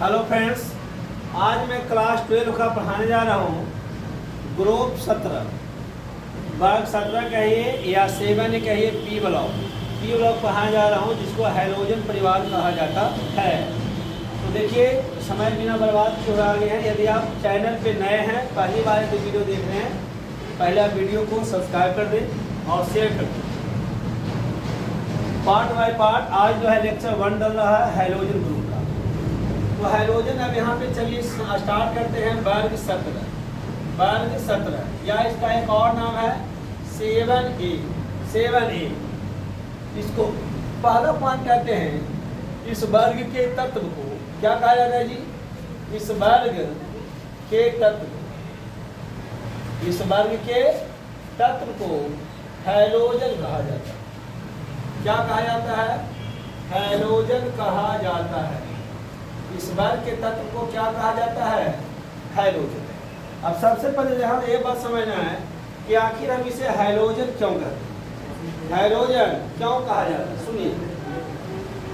Hello friends, आज मैं class 12 का पढ़ाने जा रहा हूँ। ग्रुप 17 वर्ग 17 कहिए या 7 कहिए, पी ब्लॉक पढ़ाने जा रहा हूँ, जिसको हैलोजन परिवार कहा जाता है। तो देखिए, समय बिना बर्बाद किए आगे हैं। यदि आप चैनल पे नए हैं, पहली बार यदि वीडियो देख रहे हैं, पहले आप वीडियो को सब्सक्राइब कर दें और शेयर कर दें। पार्ट बाय पार्ट आज जो है लेक्चर 1 डल रहा है हैलोजन ग्रुप का। तो हैलोजन अब यहाँ पे चलिए स्टार्ट करते हैं। वर्ग 17 या इसका एक और नाम है 7A। इसको पहला पॉइंट कहते हैं। इस वर्ग के तत्व को क्या कहा जाता है जी? इस वर्ग के तत्व को हैलोजन कहा जाता है। क्या कहा जाता है? हैलोजन कहा जाता है। इस वर्ग के तत्व को क्या कहा जाता है? हैलोजन। अब सबसे पहले यहाँ ये बात समझना है कि आखिर हम इसे हैलोजन क्यों कहते हैं, हैलोजन क्यों कहा जाता है। सुनिए,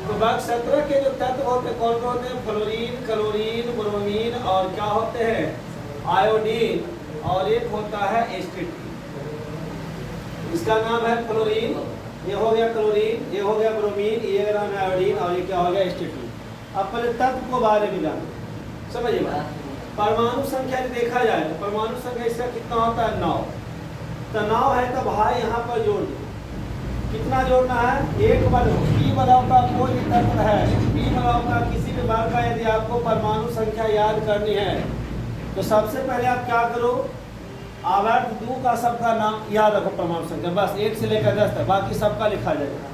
तो वर्ग 17 के जो तत्व होते हैं कौन कौन होते हैं? फ्लोरीन, क्लोरीन, ब्रोमीन और क्या होते हैं? आयोडीन, और एक होता है एस्टेटीन। इसका नाम है फ्लोरीन, ये हो गया क्लोरीन, ये हो गया ब्रोमीन, ये नाम है आयोडीन और ये क्या हो गया? एस्टेटीन। अब पहले तत्व को बारे में जानो, समझिए बात। परमाणु संख्या देखा जाए तो परमाणु संख्या इसका कितना होता है? 9। तो 9 है तो भाई यहाँ पर जोड़ दो। कितना जोड़ना है? एक बल। पी बलाव का कोई भी तत्व है, पी बलाव का किसी भी वर्ग का यदि आपको परमाणु संख्या याद करनी है तो सबसे पहले आप क्या करो? आवर्त 2 का सबका नाम याद रखो, परमाणु संख्या बस 1 से लेकर 10 तक, बाकी सबका लिखा जाएगा।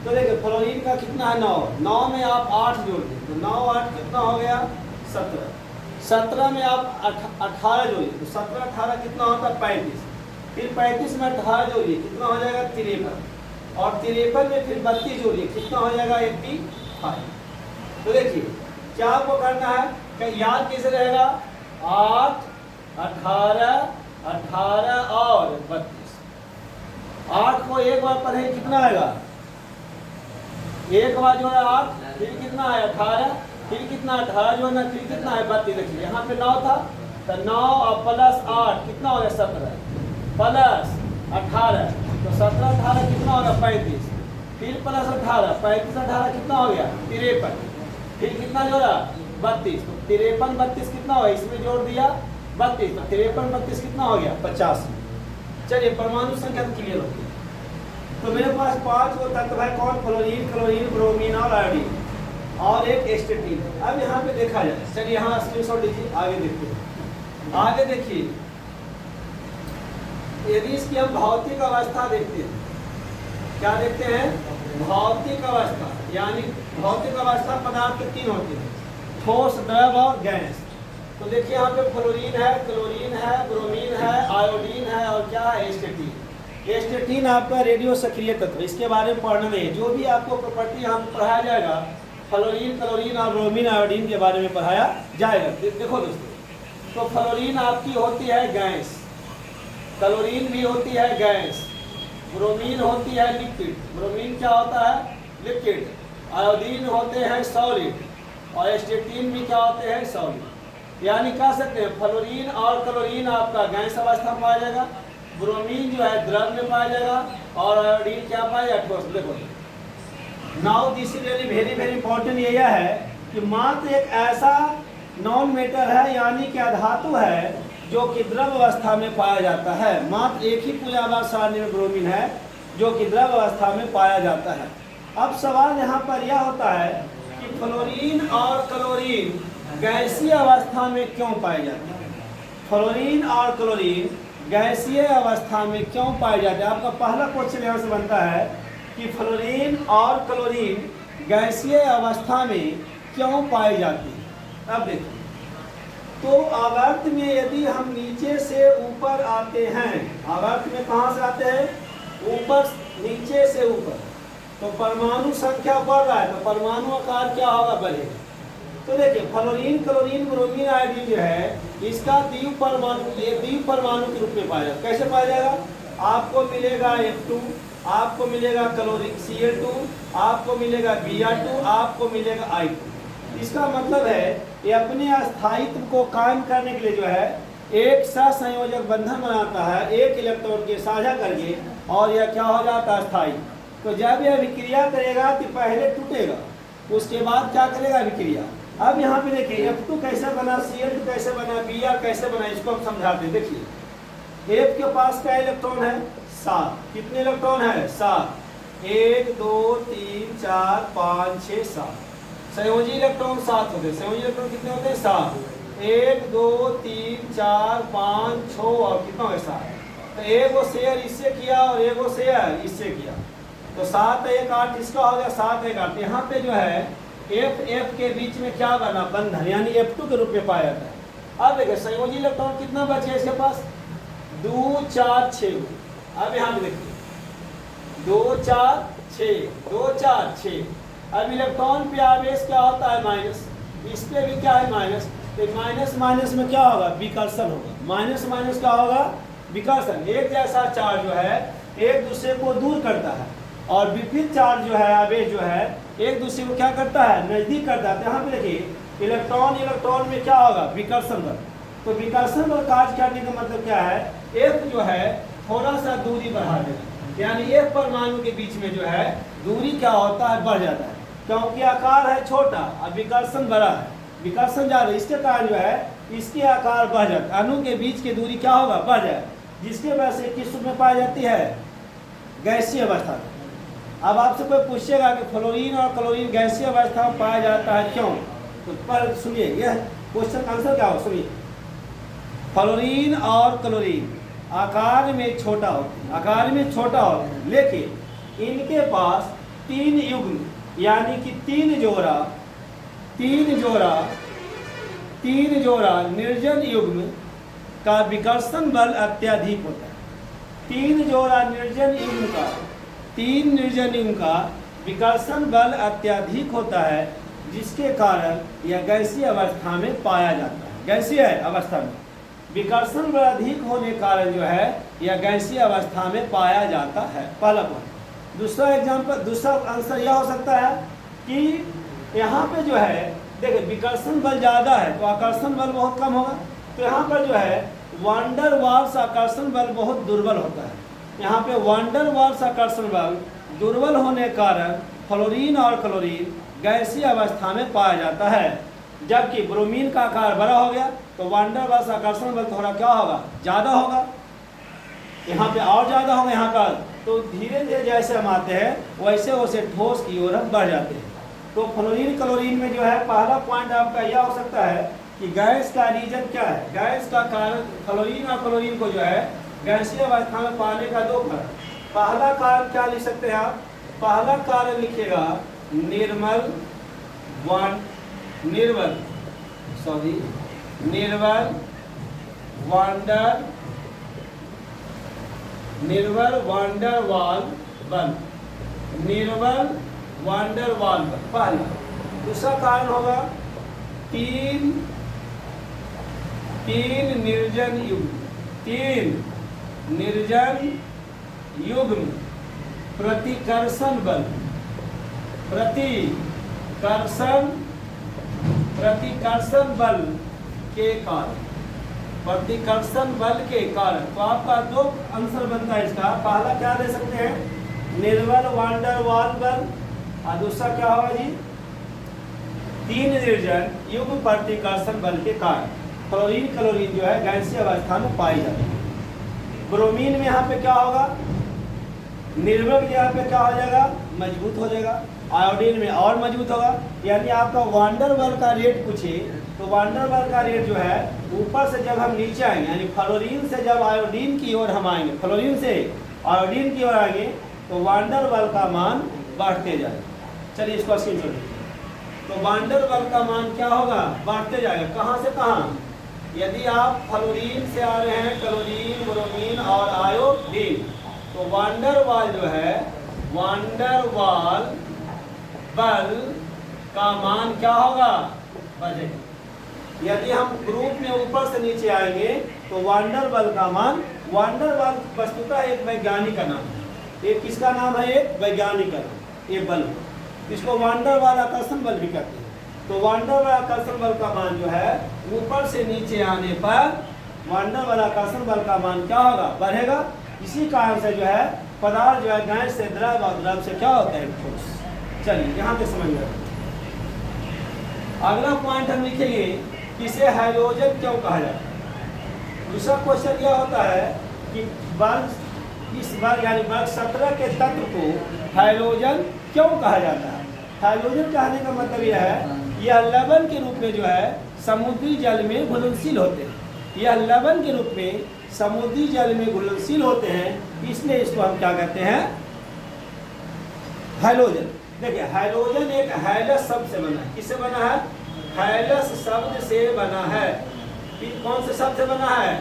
तो देखिए, फ्लोरीन का कितना है? 9 में आप 8 जोड़ दें तो 9 8 कितना हो गया? 17। 17 में आप 18 जोड़िए तो 17 18 कितना होता है? 35। फिर 35 में 18 जोड़िए कितना हो जाएगा? 53। और 53 में फिर 32 जोड़िए कितना हो जाएगा? 85। तो देखिए, क्या आपको करना है कि याद कैसे रहेगा? 8 18 18 और 32। 8 को एक बार पढ़े कितना आएगा? एक बार जो है 8, फिर कितना है? 18, फिर कितना? 18 जो है ना, फिर कितना है? 32। देखिए यहाँ पे 9 था तो 9 और प्लस 8 कितना हो गया? 17 प्लस 18 तो 17 18 कितना होगा? 35। फिर प्लस 18 35 18 कितना हो गया? 53। फिर कितना जोड़ा? 32। तो 53 32 कितना होगा? इसमें जोड़ दिया 32 तो 53 32 कितना हो गया? 85। चलिए, परमाणु संख्या क्लियर हो गई। तो मेरे पास 5 वो तत्व है। कौन? फ्लोरीन, क्लोरीन, ब्रोमीन और आयोडीन और एक एस्टेटीन। अब यहाँ पे देखा जाए, चलिए यहाँ स्क्रीनशॉट लीजिए, आगे देखते हैं। आगे देखिए, यदि इसकी हम भौतिक अवस्था देखते हैं, क्या देखते हैं? भौतिक अवस्था, यानी भौतिक अवस्था पदार्थ 3 होते हैं, ठोस, द्रव और गैस। तो देखिए यहाँ पे फ्लोरीन है, क्लोरीन है, ब्रोमीन है, आयोडीन है और क्या है? एस्टेटीन। एस्टेटीन आपका रेडियो सक्रिय तत्व, इसके बारे में पढ़ना नहीं है। जो भी आपको प्रॉपर्टी यहाँ पढ़ाया जाएगा, फ्लोरीन, क्लोरीन और ब्रोमीन, आयोडीन के बारे में पढ़ाया जाएगा। देखो दोस्तों, तो फ्लोरीन आपकी होती है गैस, क्लोरीन भी होती है गैस, ब्रोमीन होती है लिक्विड। ब्रोमीन क्या होता है? लिक्विड। आयोडीन होते हैं सॉलिड और एस्टेटीन भी क्या होते हैं? सॉलिड। यानी कह सकते हैं फ्लोरीन और क्लोरीन आपका गैस अवस्था में पाया जाएगा, ब्रोमीन जो है द्रव में पाया जाएगा और आयोडीन क्या पाया जाएगा? ठोस। देखो, now this is very very important. यह है कि मात्र एक ऐसा नॉन मेटर है, यानी कि अधातु है, जो कि द्रव अवस्था में पाया जाता है। मात्र एक ही पूजावार सारणी में ब्रोमीन है जो कि द्रव अवस्था में पाया जाता है। अब सवाल यहाँ पर यह होता है कि फ्लोरीन और क्लोरीन गैसीय अवस्था में क्यों पाए जाते हैं? फ्लोरीन और क्लोरीन गैसीय अवस्था में क्यों पाए जाते हैं? आपका पहला क्वेश्चन यहाँ से बनता है कि फ्लोरीन और क्लोरीन गैसीय अवस्था में क्यों पाए जाते हैं। अब देखो, तो आवर्त में यदि हम नीचे से ऊपर आते हैं, आवर्त में कहाँ से आते हैं? ऊपर, नीचे से ऊपर, तो परमाणु संख्या बढ़ रहा है तो परमाणु आकार क्या होगा? बढ़ेगा। तो देखिए, फ्लोरीन, क्लोरीन, ब्रोमीन, आयोडीन जो है, इसका द्वीप परमाणु, ये द्वीप परमाणु के रूप में पाया जाएगा। कैसे पाया जाएगा? आपको मिलेगा F2, आपको मिलेगा क्लोरीन Cl2, आपको मिलेगा Br2, आपको मिलेगा I2। इसका मतलब है ये अपने स्थायित्व को कायम करने के लिए जो है एक सहसंयोजक बंधन बनाता है एक इलेक्ट्रॉन के साझा करके, और यह क्या हो जाता है स्थायी। तो जब यह विक्रिया करेगा तो पहले टूटेगा, उसके बाद क्या करेगा विक्रिया। अब यहाँ पे देखिए F2 कैसे बना, Cl2 कैसे बना, Br कैसे बना, इसको हम समझाते हैं। देखिए F के पास क्या इलेक्ट्रॉन है 7, कितने इलेक्ट्रॉन है 7, 1 2 3 4 5 6 7, संयोजी इलेक्ट्रॉन 7 होते हैं। संयोजी इलेक्ट्रॉन कितने होते हैं 7, 1 2 3 4 5 6 और कितना है 7। तो एक वो शेयर इससे किया और एक वो शेयर इससे किया, तो 7 1 8 इसका हो गया 7 1 8। यहाँ पे जो है F के बीच में क्या बना बंधन, यानी F2 के रूप में पाया जाता है। अब देखिए संयोजी इलेक्ट्रॉन कितना बचे इसके पास 2 4 6। अब यहाँ पे देखिए 2 4 6 2 4 6। अब इलेक्ट्रॉन पे आवेश क्या होता है माइनस, इस पे भी क्या है माइनस, तो माइनस माइनस में क्या होगा विकर्षण होगा, माइनस माइनस क्या होगा विकर्षण। एक जैसा चार्ज जो है एक दूसरे को दूर करता है, और विपरीत चार्ज जो है आवेश जो है एक दूसरे को क्या करता है नजदीक करता है। यहाँ पे देखिए इलेक्ट्रॉन इलेक्ट्रॉन में क्या होगा विकर्षण बल। तो विकर्षण बल कार्य करने का मतलब क्या है, F जो है थोड़ा सा दूरी बढ़ा देगा, यानी F परमाणु के बीच में जो है दूरी क्या होता है बढ़ जाता है, क्योंकि आकार है छोटा और विकर्षण बड़ा है, विकर्षण ज़्यादा, इसके कारण जो है इसके आकार बढ़ जाता है, अणु के बीच की दूरी क्या होगा बढ़ जाए, जिसके वजह से किस रूप में पाई जाती है गैसीय अवस्था में। अब आपसे कोई पूछेगा कि फ्लोरीन और क्लोरीन गैसीय अवस्था में पाया जाता है क्यों, तो पर सुनिए यह क्वेश्चन का आंसर क्या हो सुनिए। फ्लोरीन और क्लोरीन आकार में छोटा होते हैं, आकार में छोटा होते हैं, लेकिन इनके पास 3 युग्म यानी कि 3 जोड़ा निर्जन युग्म का विकर्षण बल अत्यधिक होता है। 3 जोड़ा निर्जन युग्म का विकर्षण बल अत्यधिक होता है, जिसके कारण यह गैसीय अवस्था में पाया जाता है। गैसीय अवस्था में विकर्षण बल अधिक होने के कारण जो है यह गैसीय अवस्था में पाया जाता है, पहला पॉइंट। दूसरा एग्जाम्पल, दूसरा आंसर यह हो सकता है कि यहाँ पे जो है देखिए विकर्षण बल ज़्यादा है तो आकर्षण बल बहुत कम होगा, तो यहाँ पर जो है वांडर वाल्स आकर्षण बल बहुत दुर्बल होता है। यहाँ पे वांडर वाल्स आकर्षण बल दुर्बल होने के कारण फ्लोरीन और क्लोरीन गैसीय अवस्था में पाया जाता है, जबकि ब्रोमीन का आकार बड़ा हो गया तो वांडर वाल्स आकर्षण बल थोड़ा क्या होगा ज़्यादा होगा, यहाँ पे और ज़्यादा होगा यहाँ पर। तो धीरे धीरे जैसे हम आते हैं वैसे वैसे ठोस की ओर हम बढ़ जाते हैं। तो फ्लोरीन क्लोरीन में जो है पहला पॉइंट आपका यह हो सकता है कि गैस का रीजन क्या है, गैस का कारण फ्लोरीन और क्लोरीन को जो है गैसीय अवस्था में पाने का 2 कारण। पहला कारण क्या लिख सकते हैं आप, पहला कारण लिखिएगा निर्मल वांडर वाल बल पहला। दूसरा कारण होगा 3 निर्जन युग्म प्रतिकर्षण बल के कारण, तो आपका 2 आंसर बनता है इसका। पहला क्या दे सकते हैं निर्मल वांडर वाल बल, और दूसरा क्या होगा जी 3 निर्जन युग्म प्रतिकर्षण बल के कारण फ्लोरीन क्लोरीन जो है गैसीय अवस्था में पाई जाती है। ब्रोमीन में यहाँ पे क्या होगा निर्मल के यहाँ पे क्या हो जाएगा मजबूत हो जाएगा, आयोडीन में और मजबूत होगा। यानी आपका वांडर बल का रेट पूछे तो वांडर बल का रेट जो है ऊपर से जब हम नीचे आएंगे, यानी फ्लोरीन से जब आयोडीन की ओर हम आएंगे, फ्लोरीन से आयोडीन की ओर आएंगे तो वांडर बल का मान बढ़ते जाएगा। चलिए इसको स्क्रीनशॉट लीजिए। तो वांडर बल का मान क्या होगा बढ़ते जाएगा, कहाँ से कहाँ। यदि आप फ्लोरीन से आ रहे हैं क्लोरीन ब्रोमीन और आयोडीन, तो वांडर वाल जो है वांडर वाल बल का मान क्या होगा बढ़ेगा। यदि हम ग्रुप में ऊपर से नीचे आएंगे तो वांडर बल का मान, वांडर बल वस्तुतः एक वैज्ञानिक का नाम है, एक किसका नाम है एक वैज्ञानिक का नाम, ये बल, इसको वांडर वाल आकर्षण बल भी कहते हैं। तो वांडर बल आकर्षण बल का मान जो है ऊपर से नीचे आने पर वांडर बल आकर्षण बल का मान क्या होगा, बढ़ेगा। इसी कारण से जो है पदार्थ जो है गैस से द्रव और द्रव से क्या होता है, ठोस। चलिए यहाँ पे समझ गए। अगला पॉइंट हम लिखेंगे इसे हाइड्रोजन क्यों कहा जाता है। दूसरा क्वेश्चन यह होता है कि वर्ग इस वर्ग यानी वर्ग 17 के तत्व को हाइड्रोजन क्यों कहा जाता है। हाइड्रोजन कहने का मतलब यह है यह लवण के रूप में जो है समुद्री जल में घुलनशील होते हैं। यह लवण के रूप में समुद्री जल में घुलनशील होते हैं, इसलिए इसको हम क्या कहते हैं, हाइड्रोजन। देखिए हाइड्रोजन एक हाइलस शब्द से बना है। किससे बना है, हाइलस शब्द से बना है। कौन से शब्द से बना है,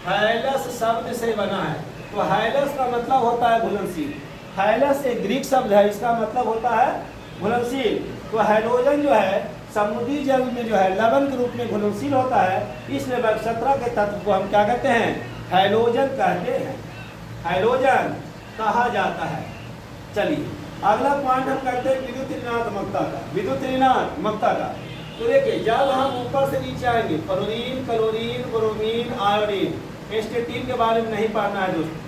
हाइलस शब्द से बना है। तो हाइलस का मतलब होता है घुलनशील। हाइलस एक ग्रीक शब्द है, इसका मतलब होता है घुलनशील। तो हाइड्रोजन जो है समुद्री जल में जो है लवण के रूप में घुलनशील होता है, इसलिए वर्ग 17 के तत्व को हम क्या कहते हैं, हाइड्रोजन कहते हैं, हाइड्रोजन कहा जाता है। चलिए अगला पॉइंट हम करते हैं विद्युत ऋणात्मकता का। विद्युत ऋणात्मकता का तो देखिए जब हम ऊपर से नीचे आएंगे फ्लोरीन, क्लोरीन, ब्रोमीन, आयोडीन, इसके तीन के बारे में नहीं पढ़ना है दोस्तों।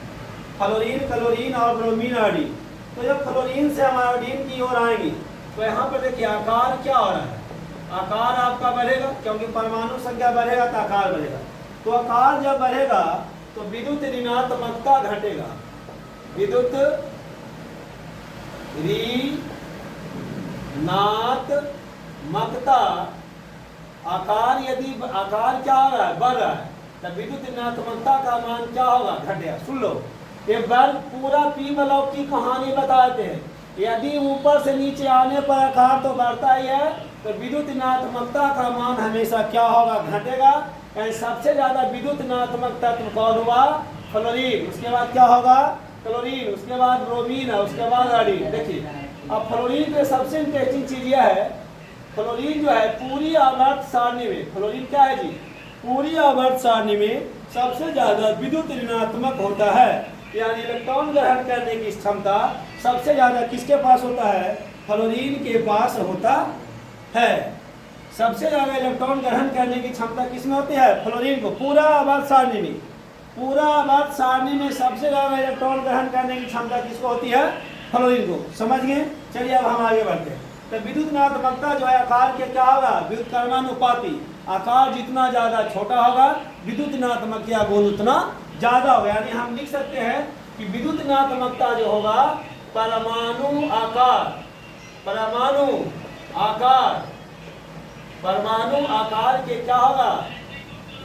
फ्लोरीन, क्लोरीन और ब्रोमीन, आयोडीन। तो जब फ्लोरीन से हम आयोडीन की ओर आएंगे तो यहाँ पर देखिए आकार क्या हो रहा है, आकार आपका बढ़ेगा, क्योंकि परमाणु संख्या बढ़ेगा तो आकार बढ़ेगा। तो आकार जब बढ़ेगा तो विद्युत ऋणात्मकता घटेगा। विद्युत ऋणात्मकता आकार यदि आकार क्या हो रहा है, बढ़ रहा है, तब विद्युत ऋणात्मकता का मान क्या होगा, घटेगा। सुन लो, ये वर्ग पूरा पी ब्लॉक की कहानी बताते हैं। यदि ऊपर से नीचे आने पर आकार तो बढ़ता ही है, तो विद्युत ऋणात्मकता का मान हमेशा क्या होगा, घटेगा। यानी सबसे ज्यादा विद्युत ऋणात्मक तत्व कौन हुआ, फ्लोरीन। उसके बाद क्या होगा, क्लोरीन, उसके बाद ब्रोमीन है, उसके बाद आयोडीन। देखिए अब फ्लोरीन के सबसे इंटरेस्टिंग चीज यह है, फ्लोरीन जो है पूरी आवर्त सारणी में, फ्लोरीन क्या है जी, पूरी आवर्त सारणी में सबसे ज्यादा विद्युत ऋणात्मक होता है। यानी इलेक्ट्रॉन ग्रहण करने की क्षमता सबसे ज्यादा किसके पास होता है, फ्लोरीन के पास होता है। सबसे ज्यादा इलेक्ट्रॉन ग्रहण करने की क्षमता किसमें होती है, फ्लोरीन को। पूरा आवर्त सारणी में, पूरा आवर्त सारणी में सबसे ज्यादा इलेक्ट्रॉन ग्रहण करने की क्षमता किसको होती है, फ्लोरीन को। समझ गए। चलिए अब हम आगे बढ़ते हैं। तो विद्युत ऋणात्मकता जो है आकार के क्या होगा, विद्युत कर्मानुपाती। आकार जितना ज्यादा छोटा होगा विद्युत ऋणात्मक या गुण उतना ज्यादा होगा। यानी हम लिख सकते हैं कि विद्युत ऋणात्मकता जो होगा परमाणु आकार, परमाणु आकार, परमाणु आकार के क्या होगा,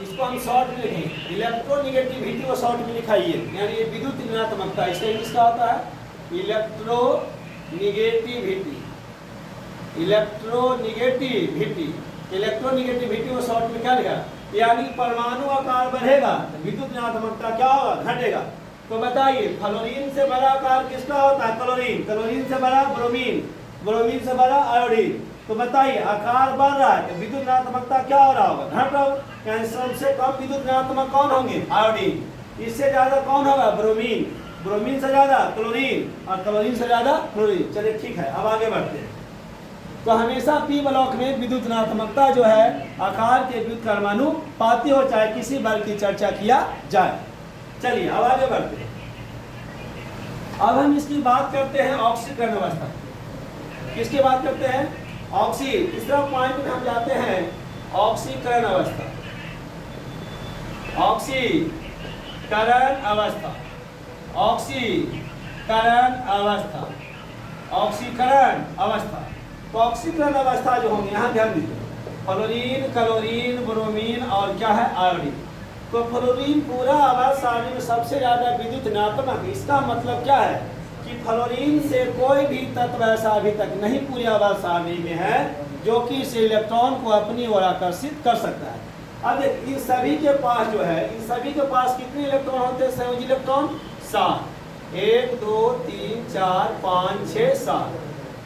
इसको हम शॉर्ट में लिखें, इलेक्ट्रोनिगेटिविटी को शॉर्ट में लिखाइए। यानी ये विद्युत ऋणात्मकता, इसका इंग्लिश क्या होता है, इलेक्ट्रोनिगेटिविटी। इलेक्ट्रोनिगेटिविटी, इलेक्ट्रोनिगेटिविटी को शॉर्ट में क्या लिखा, यानी परमाणु आकार बढ़ेगा तो विद्युत ऋणात्मकता क्या होगा, घटेगा। तो बताइए फ्लोरीन से बड़ा आकार किसका होता है, क्लोरीन, क्लोरीन से बड़ा ब्रोमीन, ब्रोमीन से बड़ा आयोडीन। तो बताइए आकार बढ़ रहा है तो विद्युत ऋणात्मकता क्या हो रहा होगा, घट रहा होगा। यानी सबसे कम विद्युत ऋणात्मक कौन होंगे, आयोडीन। इससे ज्यादा कौन होगा, ब्रोमीन, ब्रोमीन से ज्यादा क्लोरीन, और क्लोरीन से ज्यादा फ्लोरीन। चलिए ठीक है, अब आगे बढ़ते हैं। तो हमेशा पी ब्लॉक में विद्युत ऋणात्मकता जो है आकार के विद्युत कर्मानुपाती हो, चाहे किसी वर्ग की चर्चा किया जाए। चलिए अब आगे बढ़ते हैं। अब हम इसकी बात करते हैं ऑक्सीकरण अवस्था। किसकी बात करते हैं, ऑक्सी। तीसरा पॉइंट में हम जाते हैं ऑक्सीकरण अवस्था। ऑक्सीकरण अवस्था, ऑक्सीकरण अवस्था, ऑक्सीकरण अवस्था। तो ऑक्सीकरण अवस्था जो होंगे, यहाँ ध्यान दीजिए, फ्लोरीन, क्लोरीन, ब्रोमीन और क्या है, आयोडीन। तो फ्लोरीन पूरा आवर्त सारणी में सबसे ज्यादा विद्युत ऋणात्मक। इसका मतलब क्या है कि फ्लोरीन से कोई भी तत्व ऐसा अभी तक नहीं पूरी आवर्त सारणी में है जो कि इस इलेक्ट्रॉन को अपनी ओर आकर्षित कर सकता है। अब इन सभी के पास जो है, इन सभी के पास कितने इलेक्ट्रॉन होते हैं, संयोजी इलेक्ट्रॉन 7। 1 2 3 4 5 6 7।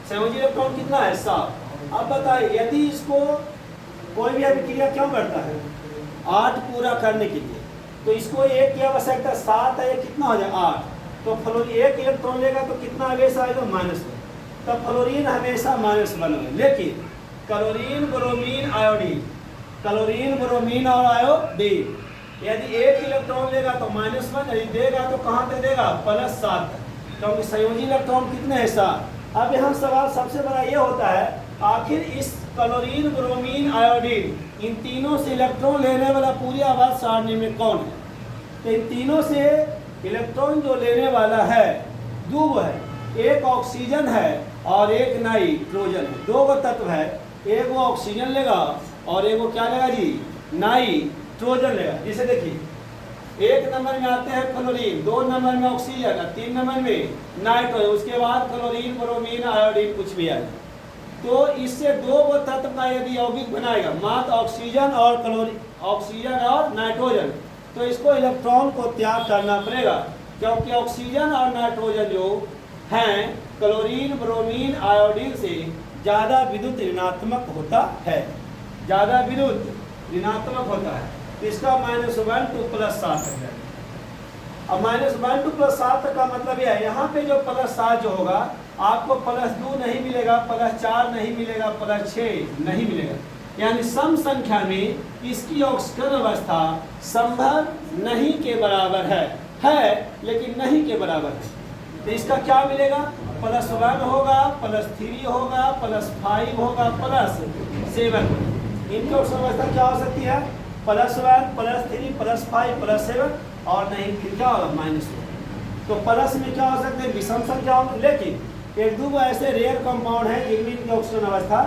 संयोजी इलेक्ट्रॉन कितना है, 7। अब बताइए यदि इसको कोई भी अभिक्रिया क्यों करता है, 8 पूरा करने के लिए, तो इसको 1 की आवश्यकता, 7 है, कितना हो जाए 8। तो फ्लोरीन 1 इलेक्ट्रॉन लेगा तो कितना आवेश आएगा, -1। तब फ्लोरीन हमेशा -1 में। लेकिन chlorine, bromine, iodine, chlorine, bromine और आयोडीन। यदि एक इलेक्ट्रॉन लेगा तो -1, यदि देगा तो कहाँ तक देगा, +7, क्योंकि संयोजी इलेक्ट्रॉन कितने हैं, 7। अब यहाँ सवाल सबसे बड़ा ये होता है, आखिर इस क्लोरीन, ब्रोमीन, आयोडीन इन तीनों से इलेक्ट्रॉन लेने वाला पूरी आवाज सारणी में कौन है? तो इन तीनों से इलेक्ट्रॉन जो लेने वाला है दो है, एक ऑक्सीजन है और एक नाइट्रोजन है। दो गो तत्व है, एक वो ऑक्सीजन लेगा और एक वो क्या लेगा जी, नाइट्रोजन लेगा। जिसे देखिए 1 नंबर में आते हैं क्लोरीन, 2 नंबर में ऑक्सीजन, 3 नंबर में नाइट्रोजन, उसके बाद क्लोरीन, ब्रोमीन, आयोडीन कुछ भी आएगा। तो इससे दो वो तत्व का यदि यौगिक बनाएगा मात्र ऑक्सीजन और क्लोरीन, ऑक्सीजन और नाइट्रोजन, तो इसको इलेक्ट्रॉन को त्याग करना पड़ेगा, क्योंकि ऑक्सीजन और नाइट्रोजन जो हैं क्लोरीन, ब्रोमीन, आयोडीन से ज़्यादा विद्युत ऋणात्मक होता है, ज़्यादा विद्युत ऋणात्मक होता है। तो इसका -1 to +7 है। अब -1 to +7 का मतलब यह है, यहाँ पे जो +7 जो होगा आपको +2 नहीं मिलेगा, +4 नहीं मिलेगा, +6 नहीं मिलेगा। यानी सम संख्या में इसकी ऑक्सीकरण अवस्था संभव नहीं के बराबर है लेकिन नहीं के बराबर है। तो इसका क्या मिलेगा, +1 होगा, +3 होगा, +5 होगा, +7। इनकी ऑक्सीकरण अवस्था क्या हो सकती है, +1, +3, +5, +7 और नहीं फिर क्या होगा, -1। तो प्लस में क्या हो सकते हैं, विषम संख्या होंगे, लेकिन एक दो ऐसे रेयर कंपाउंड है जिनमें इनकी ऑक्सीजन अवस्था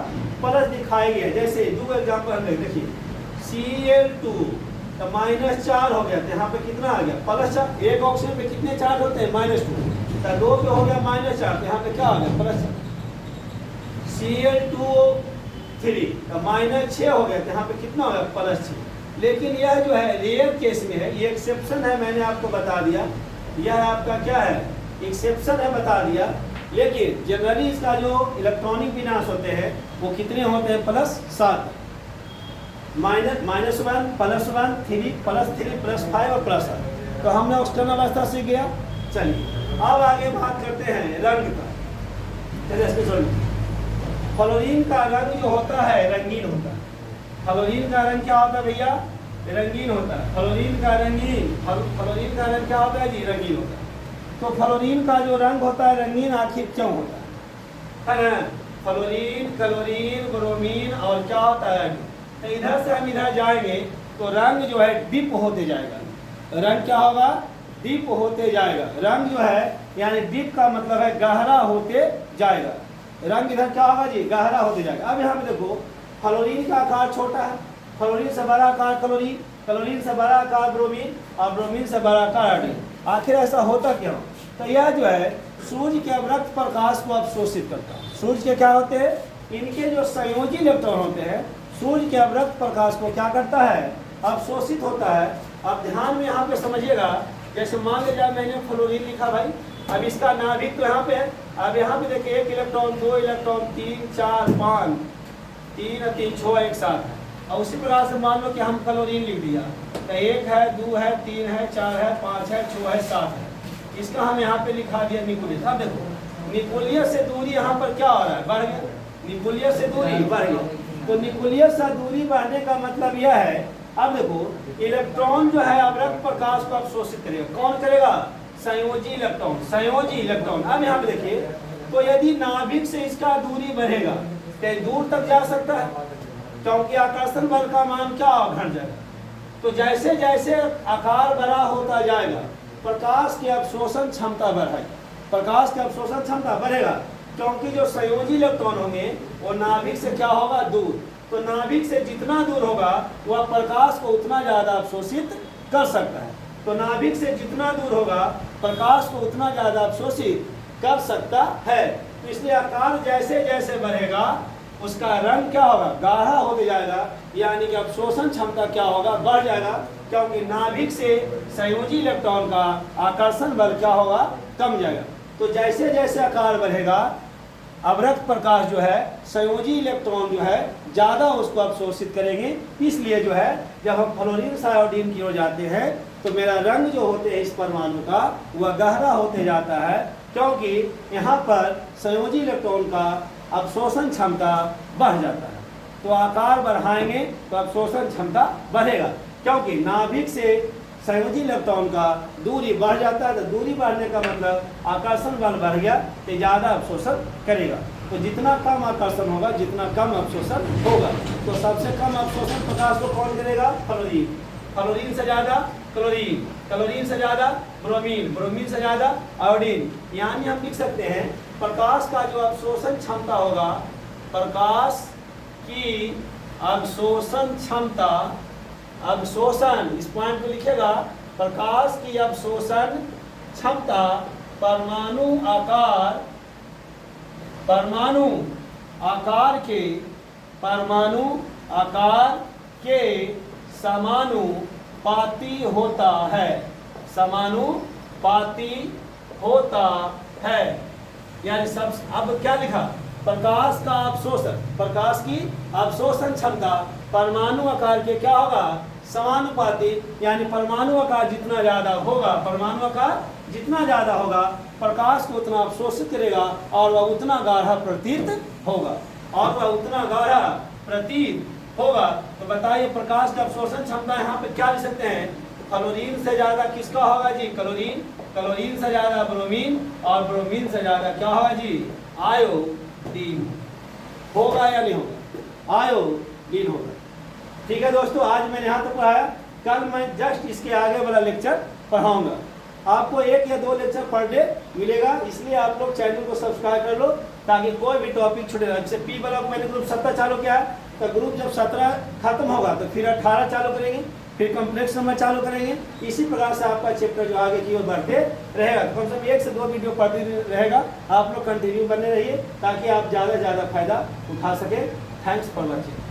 प्लस दिखाई गई है। जैसे दो एग्जाम्पल हम देखिए, Cl2 तो -4 हो गया, तो यहाँ पे कितना आ गया, +4। एक ऑक्सीजन में कितने चार्ज होते हैं, -2, तो 2 पे हो गया -4, तो यहाँ पे क्या आ गया, +4। Cl2O3 तो -6 हो गया, तो यहाँ पे कितना हो गया, +6। लेकिन यह जो है रेयर केस में है, ये एक्सेप्शन है, मैंने आपको बता दिया, यह आपका क्या है, एक्सेप्शन है, बता दिया। लेकिन जनरली इसका जो इलेक्ट्रॉनिक विनाश होते हैं वो कितने होते हैं, +7, -1, +1, 3, +3, +5 और +8। तो हमने ऑक्सीजन अवस्था सीख गया। चलिए अब आगे बात करते हैं रंग का। चलिए फ्लोरीन का रंग जो होता है रंगीन होता है। फ्लोरीन का रंग क्या होता है भैया, रंगीन होता है। फ्लोरीन का रंग क्या होता है जी, रंगीन होता है। तो फ्लोरीन का जो रंग होता है रंगीन आखिर क्यों होता है ना? फ्लोरीन, क्लोरीन, ब्रोमीन और क्या होता है, तो इधर से हम इधर जाएंगे तो रंग जो है डिप होते जाएगा। रंग क्या होगा, डिप होते जाएगा। रंग जो है यानी डिप का मतलब है गहरा होते जाएगा। रंग इधर क्या होगा जी, गहरा होते जाएगा। अब यहाँ पे देखो, फ्लोरीन का आकार छोटा है, फ्लोरीन से बड़ा आकार क्लोरीन, क्लोरीन से बड़ा आकार ब्रोमीन और ब्रोमीन से बड़ा आकार आयोडीन। आखिर ऐसा होता क्यों? तो यह जो है सूर्य के अवरक्त प्रकाश को अवशोषित करता है। सूर्य के क्या होते हैं, इनके जो संयोजी इलेक्ट्रॉन होते हैं सूर्य के अवरक्त प्रकाश को क्या करता है, अवशोषित होता है। अब ध्यान में यहाँ पे समझिएगा, जैसे मान लीजिए मैंने फ्लोरीन लिखा भाई, अब इसका नाभिक तो यहाँ पे है। अब यहाँ पे देखिए 1 इलेक्ट्रॉन, 2 इलेक्ट्रॉन, 3, 4, 5, 3 और 3, 6 एक साथ है। और उसी प्रकार से मान लो कि हम क्लोरीन लिख दिया, तो 1 है, 2 है, 3 है, 4 है, 5 है, 6 है, 7 है। इसका हम यहाँ पे लिखा दिया न्यूक्लियस। अब देखो न्यूक्लियस से दूरी यहाँ पर क्या हो रहा है, बढ़ गया। न्यूक्लियस से दूरी बढ़ गया। तो न्यूक्लियस से दूरी बढ़ने का मतलब यह है, अब देखो इलेक्ट्रॉन जो है अवरक्त प्रकाश को अवशोषित करेगा। कौन करेगा, संयोजी इलेक्ट्रॉन, संयोजी इलेक्ट्रॉन। अब यहाँ पे देखिए, तो यदि नाभिक से इसका दूरी बढ़ेगा तो दूर तक जा सकता है, क्योंकि आकर्षण बल का मान क्या घट जाएगा। तो जैसे जैसे आकार बड़ा होता जाएगा प्रकाश की अवशोषण क्षमता बढ़ेगी, प्रकाश की अवशोषण क्षमता बढ़ेगा, क्योंकि जो संयोजी इलेक्ट्रॉन होंगे वो नाभिक से क्या होगा, दूर। तो नाभिक से जितना दूर होगा वह प्रकाश को उतना ज़्यादा अवशोषित कर सकता है। तो नाभिक से जितना दूर होगा प्रकाश को उतना ज़्यादा अवशोषित कर सकता है। तो इसलिए आकार जैसे जैसे बढ़ेगा उसका रंग क्या होगा, गाढ़ा होते जाएगा, यानी कि अवशोषण क्षमता क्या होगा, बढ़ जाएगा, क्योंकि नाभिक से संयोजी इलेक्ट्रॉन का आकर्षण बल क्या होगा, कम जाएगा। तो जैसे जैसे आकार बढ़ेगा अवरक्त प्रकाश जो है संयोजी इलेक्ट्रॉन जो है ज़्यादा उसको अवशोषित करेंगे। इसलिए जो है जब हम फ्लोरीन से आयोडीन की ओर जाते हैं तो मेरा रंग जो होते हैं इस परमाणु का वह गहरा होते जाता है, क्योंकि यहाँ पर संयोजी इलेक्ट्रॉन का अवशोषण क्षमता बढ़ जाता है। तो आकार बढ़ाएंगे तो अवशोषण क्षमता बढ़ेगा, क्योंकि नाभिक से संयोजी इलेक्ट्रॉन का दूरी बढ़ जाता है। तो दूरी बढ़ने का मतलब आकर्षण बल बढ़ गया तो ज़्यादा अवशोषण करेगा। तो जितना कम आकर्षण होगा जितना कम अवशोषण होगा। तो सबसे कम अवशोषण प्रकाश को कौन करेगा? फ्लोरीन। फ्लोरीन से ज़्यादा क्लोरीन, क्लोरीन से ज़्यादा ब्रोमीन, ब्रोमीन से ज़्यादा आयोडीन। यानी हम लिख सकते हैं प्रकाश का जो अवशोषण क्षमता होगा, प्रकाश की अवशोषण क्षमता, अवशोषण, इस पॉइंट को लिखेगा, प्रकाश की अवशोषण क्षमता परमाणु आकार, परमाणु आकार के, परमाणु आकार के समानुपाती होता है, समानुपाती होता है। यानी सब, अब क्या लिखा? प्रकाश का अवशोषण, प्रकाश की अवशोषण क्षमता परमाणु आकार के क्या होगा? समानुपाती। यानी परमाणु आकार जितना ज्यादा होगा, परमाणु आकार जितना ज्यादा होगा, प्रकाश को उतना अवशोषित करेगा और वह उतना गाढ़ा प्रतीत होगा, और वह उतना गाढ़ा प्रतीत होगा। तो बताइए प्रकाश का अवशोषण क्षमता यहाँ पे क्या लिख सकते हैं? क्लोरीन से ज्यादा किसका होगा जी? क्लोरीन। क्लोरीन से ज्यादा ब्रोमीन, और ब्रोमीन से ज्यादा क्या होगा जी? आयोडीन। होगा या नहीं होगा? आयोडीन होगा। ठीक है दोस्तों, आज मैंने यहाँ तक पढ़ाया। कल मैं जस्ट इसके आगे वाला लेक्चर पढ़ाऊंगा। आपको 1 या 2 लेक्चर पर डे मिलेगा, इसलिए आप लोग चैनल को सब्सक्राइब कर लो ताकि कोई भी टॉपिक छूटे ना। जैसे पी ब्लॉक मैंने ग्रुप 17 चालू किया है, तो ग्रुप जब 17 खत्म होगा तो फिर 18 चालू करेंगे, फिर कम्प्लेक्स नंबर चालू करेंगे। इसी प्रकार से आपका चैप्टर जो आगे की ओर बढ़ते रहेगा। तो कम से कम 1 से 2 वीडियो पढ़ते रहेगा। आप लोग कंटिन्यू बने रहिए ताकि आप ज़्यादा से ज़्यादा फायदा उठा सकें। Thanks for watching.